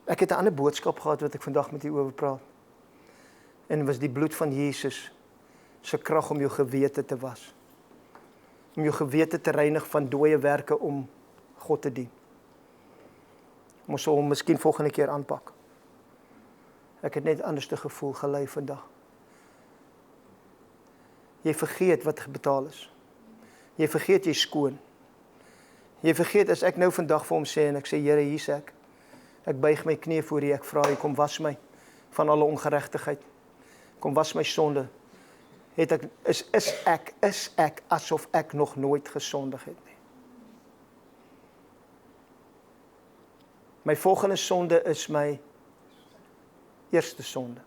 A: Ek het 'n ander boodskap gehad wat ek vandag met u oor praat. En dit was die bloed van Jesus se krag om jou gewete te was. Om jou gewete te reinig van dooie werke om God te dien. Ons sal hom miskien volgende keer aanpak. Ek het net anders te gevoel gelei vandag. Jy vergeet wat betaal is. Jy vergeet jy skoon. Jy vergeet as ek nou vandag vir hom sê en ek sê Here, hier's ek. Ek buig my knie voor U, ek vra U, kom was my van alle ongeregtigheid. Kom was my sonde. Is ek asof ek nog nooit gesondig het nie. My volgende sonde is my eerste sonde.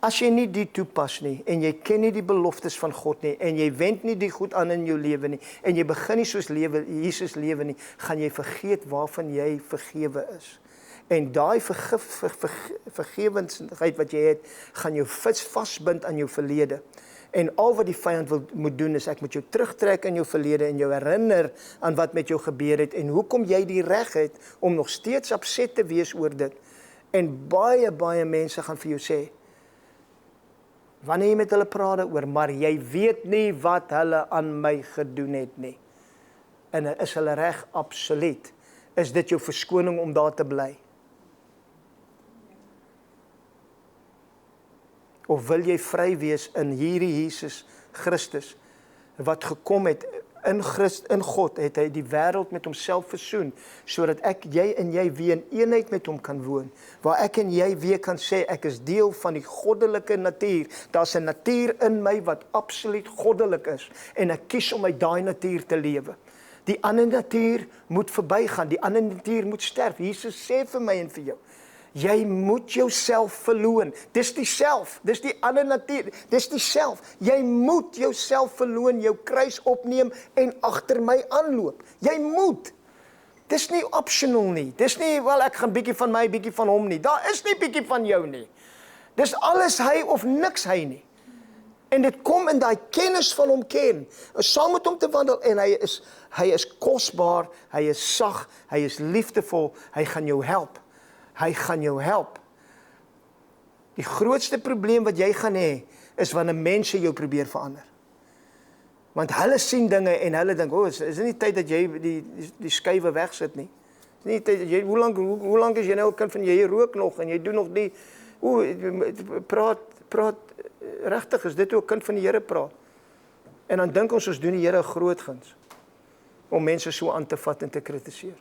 A: As jy nie die toepas nie, en jy ken nie die beloftes van God nie, en jy wend nie die goed aan in jou lewe nie, en jy begin nie soos Jesus lewe nie, gaan jy vergeet waarvan jy vergewe is. En daai vergewensheid wat jy het, gaan jou vasbind aan jou verlede. En al wat die vyand moet doen is, ek moet jou terugtrek in jou verlede en jou herinner aan wat met jou gebeur het, en hoekom jy die reg het om nog steeds upset te wees oor dit. En baie mense gaan vir jou sê, wanneer jy met hulle praat oor, maar jy weet nie wat hulle aan my gedoen het nie. En is hulle reg absoluut? Is dit jou verskoning om daar te bly? Of wil jy vry wees in hierdie Jesus Christus, wat gekom het, in God het hy die wêreld met homself versoen, sodat jy en jy weer in eenheid met hom kan woon, waar ek en jy weer kan sê, ek is deel van die goddelike natuur, daar's 'n natuur in my wat absoluut goddelik is, en ek kies om uit daai natuur te lewe. Die ander natuur moet verbygaan, die ander natuur moet sterf. Jesus sê vir my en vir jou, jy moet jouself verloon. Dis die self, dis die ander natuur, dis die self. Jy moet jouself verloon, jou kruis opneem en agter my aanloop. Jy moet. Dis nie optional nie. Dis nie, wel ek gaan bietjie van my, bietjie van hom nie. Daar is nie bietjie van jou nie. Dis alles hy of niks hy nie. En dit kom in daai kennis van hom ken, saam met hom te wandel, en hy is kosbaar, hy is sag, hy is liefdevol, hy gaan jou help. Hy gaan jou help. Die grootste probleem wat jy gaan hê, is wanneer mense jou probeer verander. Want hulle sien dinge en hulle dink, is dit nie tyd dat jy die skuwe wegsit nie? Is nie tyd dat jy, hoe lank is jy nou 'n kind van jy rook nog en jy doen nog die, praat regtig, is dit hoe 'n kind van die Here praat? En dan dink ons doen die Here 'n groot guns om mense so aan te vat en te kritiseer.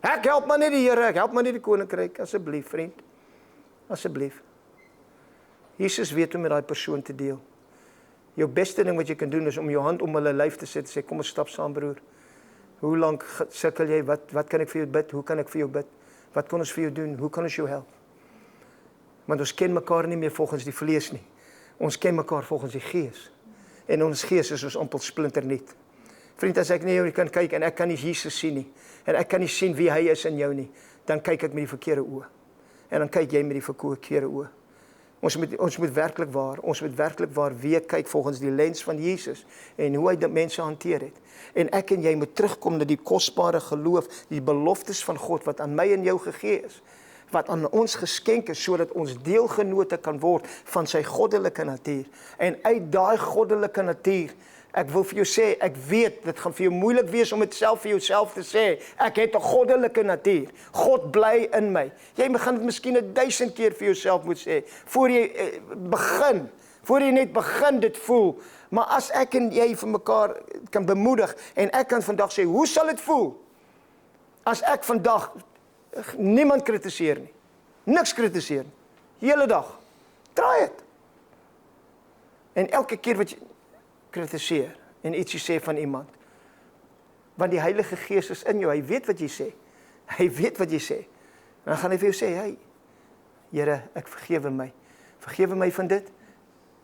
A: Ek help maar net die Here, ek help maar net die koninkryk, asseblief vriend. Asseblief. Jesus weet hoe met daai persoon te deel. Jou beste ding wat jy kan doen is om jou hand om hulle lyf te sit en sê, kom ons stap saam broer. Hoe lank sukkel jy? Wat kan ek vir jou bid? Hoe kan ek vir jou bid? Wat kan ons vir jou doen? Hoe kan ons jou help? Want ons ken mekaar nie meer volgens die vlees nie. Ons ken mekaar volgens die gees. En ons gees is ons amper splinternuut. Vriend, as ek na jou kan kyk en ek kan nie Jesus sien nie, en ek kan nie sien wie hy is in jou nie, dan kyk ek met die verkeerde oë. En dan kyk jy met die verkeerde oë. Ons moet werklik waar weer kyk volgens die lens van Jesus en hoe hy die mense hanteer het. En ek en jy moet terugkom na die kosbare geloof, die beloftes van God wat aan my en jou gegee is, wat aan ons geskenk is, sodat ons deelgenote kan word van sy goddelike natuur. En uit daai goddelike natuur, ek wil vir jou sê, ek weet, dit gaan vir jou moeilik wees om dit self vir jouself te sê, ek het 'n goddelike natuur, God bly in my. Jy gaan dit miskien 1000 keer vir jouself moet sê, voor jy net begin dit voel, maar as ek en jy vir mekaar kan bemoedig, en ek kan vandag sê, hoe sal dit voel, as ek vandag niemand kritiseer nie, niks kritiseer nie, hele dag, draai het, en elke keer wat jy kritiseer en ietsie sê van iemand, want die Heilige Gees is in jou, hy weet wat jy sê, en dan gaan hy vir jou sê, hey, Here, ek vergewe my van dit.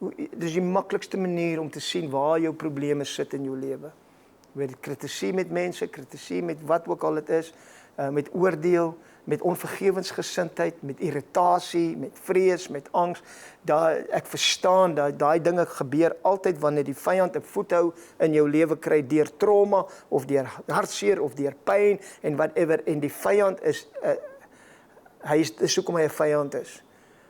A: Dit is die maklikste manier om te sien waar jou probleme sit in jou lewe. Met kritisie met mense, kritisie met wat ook al dit is, met oordeel, met onvergewensgesindheid, met irritasie, met vrees, met angs. Ek verstaan dat daai dinge gebeur altyd wanneer die vyand 'n voethou in jou lewe kry deur trauma of deur hartseer of deur pyn en whatever, en die vyand is dis hoekom hy 'n vyand is.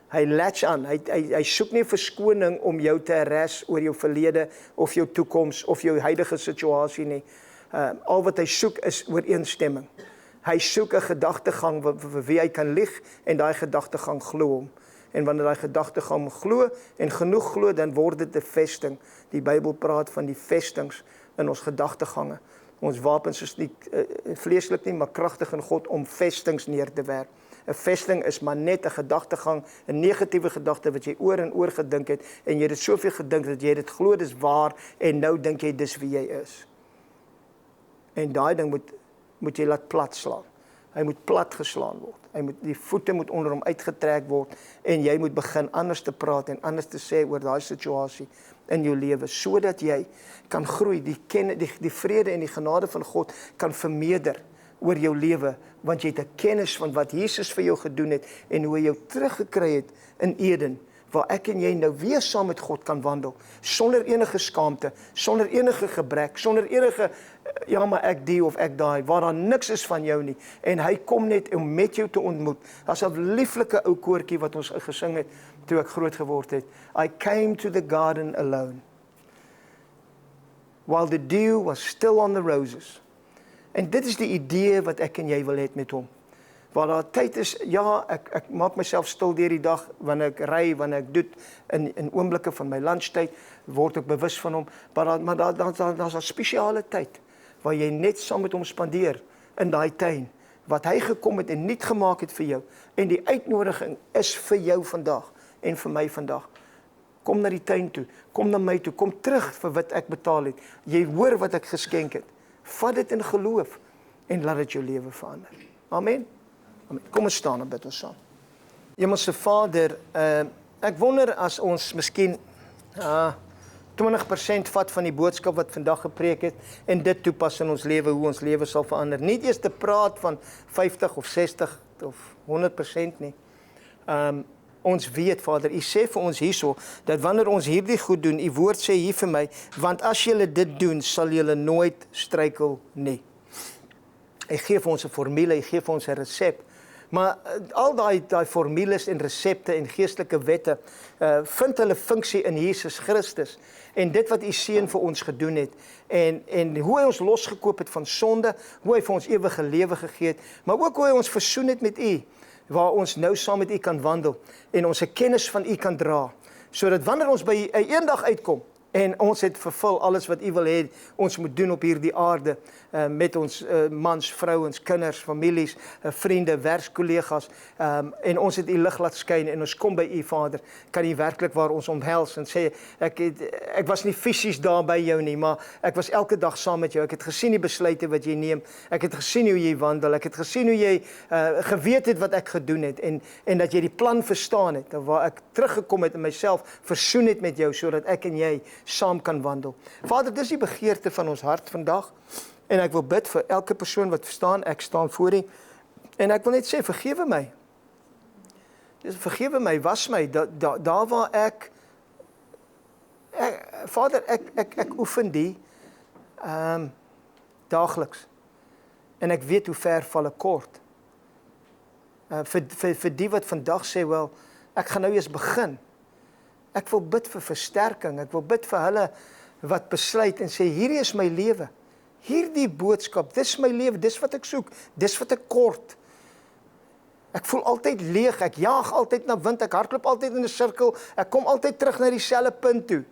A: Hy latch aan, hy soek nie verskoning om jou te harass oor jou verlede of jou toekoms of jou huidige situasie nie. Al wat hy soek is ooreenstemming. Hy soek 'n gedagtegang vir wie hy kan lieg en daai gedagtegang glo hom. En wanneer daai gedagtegang glo en genoeg glo, dan word dit 'n vesting. Die Bybel praat van die vestings in ons gedagtegange. Ons wapens is nie vleeslik nie, maar kragtig in God om vestings neer te werp. 'n vesting is maar net 'n gedagtegang, 'n negatiewe gedagte wat jy oor en oor gedink het, en jy het dit soveel gedink dat jy dit glo dis waar, en nou dink jy dis wie jy is. En daai ding moet jy laat plat slaan. Hy moet plat geslaan word. Die voete moet onder hom uitgetrek word, en jy moet begin anders te praat en anders te sê oor daai situasie in jou lewe, sodat jy kan groei, die vrede en die genade van God kan vermeerder oor jou lewe, want jy het 'n kennis van wat Jesus vir jou gedoen het, en hoe hy jou teruggekry het in Eden, waar ek en jy nou weer saam met God kan wandel, sonder enige skaamte, sonder enige gebrek, sonder enige, ja maar ek die of ek daai, waar daar niks is van jou nie, en hy kom net om met jou te ontmoet. As 'n lieflike ou koortjie wat ons gesing het, toe ek groot geword het, I came to the garden alone, while the dew was still on the roses. En dit is die idee wat ek en jy wil hê met hom. Waar daar tyd is, ja, ek maak myself stil deur die dag, wanneer ek ry, wanneer ek doet, in oomblikke van my lunchtyd, word ek bewus van hom, maar daar's 'n spesiale tyd, waar jy net saam met hom spandeer, in daai tuin, wat hy gekom het en nuut gemaak het vir jou, en die uitnodiging is vir jou vandag, en vir my vandag. Kom na die tuin toe, kom na my toe, kom terug vir wat ek betaal het, jy hoor wat ek geskenk het, vat dit in geloof, en laat dit jou lewe verander. Amen. Amen. Kom ons staan en bid ons saam. Hemelse Vader, ek wonder as ons miskien 20% vat van die boodskap wat vandag gepreek het, en dit toepas in ons lewe, hoe ons lewe sal verander. Nie eers te praat van 50 of 60 of 100% nie. Ons weet, Vader, U sê vir ons hierso, dat wanneer ons hierdie goed doen, U woord sê hier vir my, want as julle dit doen, sal julle nooit struikel nie. Hy gee vir ons 'n formule, hy gee vir ons 'n resep, maar al daai formules en resepte en geestelike wette, vind hulle funksie in Jesus Christus, en dit wat U Seun vir ons gedoen het, en hoe hy ons losgekoop het van sonde, hoe hy vir ons ewige lewe gegee het, maar ook hoe hy ons versoen het met U, waar ons nou saam met U kan wandel, en ons 'n kennis van U kan dra, sodat wanneer ons by eendag uitkom, En ons het vervul alles wat U wil hê ons moet doen op hierdie aarde, met ons mans, vrouens, kinders, families, vriende, werkskollegas, en ons het U lig laat skyn en ons kom by U Vader, kan U werklik waar ons omhels en sê, ek was nie fisies daar by jou nie, maar ek was elke dag saam met jou, ek het gesien die besluite wat jy neem, ek het gesien hoe jy wandel, ek het gesien hoe jy geweet het wat ek gedoen het, en dat jy die plan verstaan het, waar ek teruggekom het en myself versoen het met jou, sodat ek en jy saam kan wandel. Vader, dis die begeerte van ons hart vandag, en ek wil bid vir elke persoon wat verstaan, ek staan voor U, en ek wil net sê, vergewe my. Vergewe my, was my, daar waar Vader, ek oefen die daagliks, en ek weet hoe ver val ek kort. Vir die wat vandag sê, wel, ek gaan nou eers begin. Ek wil bid vir versterking, ek wil bid vir hulle wat besluit en sê, hierdie is my lewe, hierdie boodskap, dis my lewe, dis wat ek soek, dis wat ek kort. Ek voel altyd leeg, ek jaag altyd na wind, ek hardloop altyd in 'n sirkel, ek kom altyd terug na dieselfde punt toe.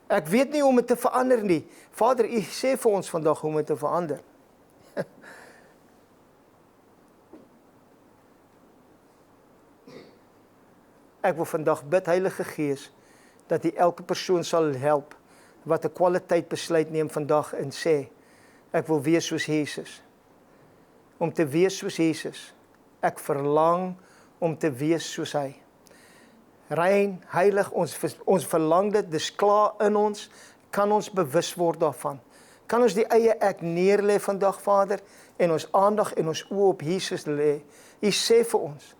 A: Ek weet nie hoe om dit te verander nie. Vader, U sê vir ons vandag hoe om dit te verander. Ek wil vandag bid, Heilige Gees, dat U elke persoon sal help, wat 'n kwaliteit besluit neem vandag en sê, ek wil wees soos Jesus. Om te wees soos Jesus. Ek verlang om te wees soos hy. Rein, heilig, ons verlang dit, dis klaar in ons, kan ons bewus word daarvan. Kan ons die eie ek neerlê vandag, Vader, en ons aandag en ons oë op Jesus lê. U sê vir ons,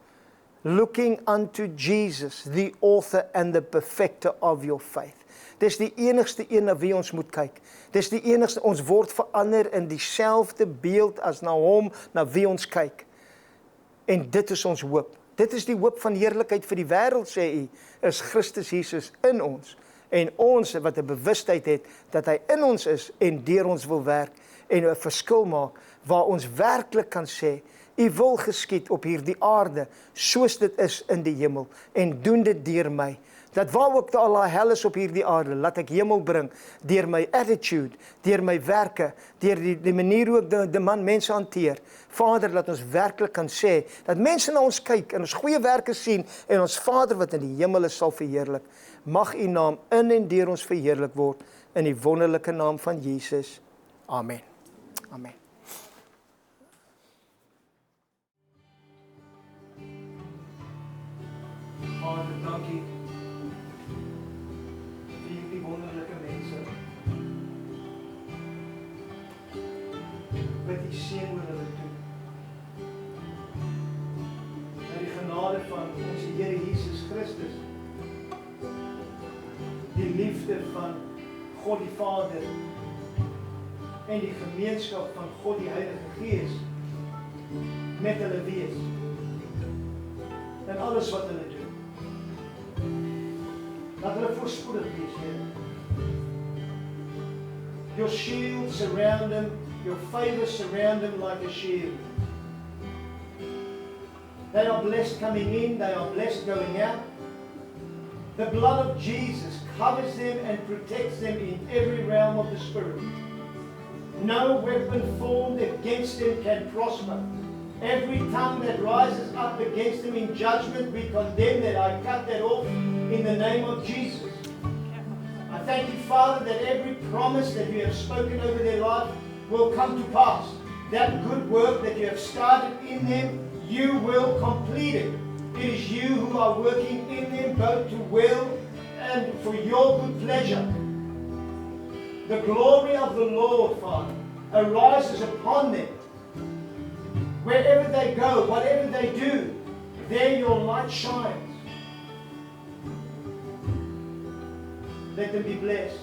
A: looking unto Jesus, the author and the perfecter of your faith. Dis die enigste een na wie ons moet kyk. Dis die enigste, ons word verander in dieselfde beeld as na hom, na wie ons kyk. En dit is ons hoop. Dit is die hoop van heerlikheid vir die wêreld, sê U, is Christus Jesus in ons. En ons wat 'n bewustheid het, dat hy in ons is en deur ons wil werk en 'n verskil maak, waar ons werklik kan sê, U wil geskied op hierdie aarde, soos dit is in die hemel, en doen dit deur my. Dat waar ook al daai hel is op hierdie aarde, laat ek hemel bring, deur my attitude, deur my werke, deur die manier hoe ek die man mense hanteer. Vader, laat ons werklik kan sê, dat mense na ons kyk, en ons goeie werke sien, en ons Vader wat in die hemel is, sal verheerlik. Mag U naam in en deur ons verheerlik word, in die wonderlike naam van Jesus. Amen. Amen. Vader, dankie vir hierdie wonderlike mense. Wat U seën oor hulle toe. En die genade van ons Here Jesus Christus, die liefde van God die Vader en die gemeenskap van God die Heilige Gees met hulle wees. En alles wat hulle doen. Laat hulle voorspoedig wees, Here. Your shield surround them, your favor surround them like a shield. They are blessed coming in, they are blessed going out. The blood of Jesus covers them and protects them in every realm of the Spirit. No weapon formed against them can prosper. Every tongue that rises up against them in judgment, we condemn that. I cut that off in the name of Jesus. I thank you, Father, that every promise that you have spoken over their life will come to pass. That good work that you have started in them, you will complete it. It is you who are working in them both to will and for your good pleasure. The glory of the Lord, Father, arises upon them. Wherever they go, whatever they do, there your light shines. Let them be blessed.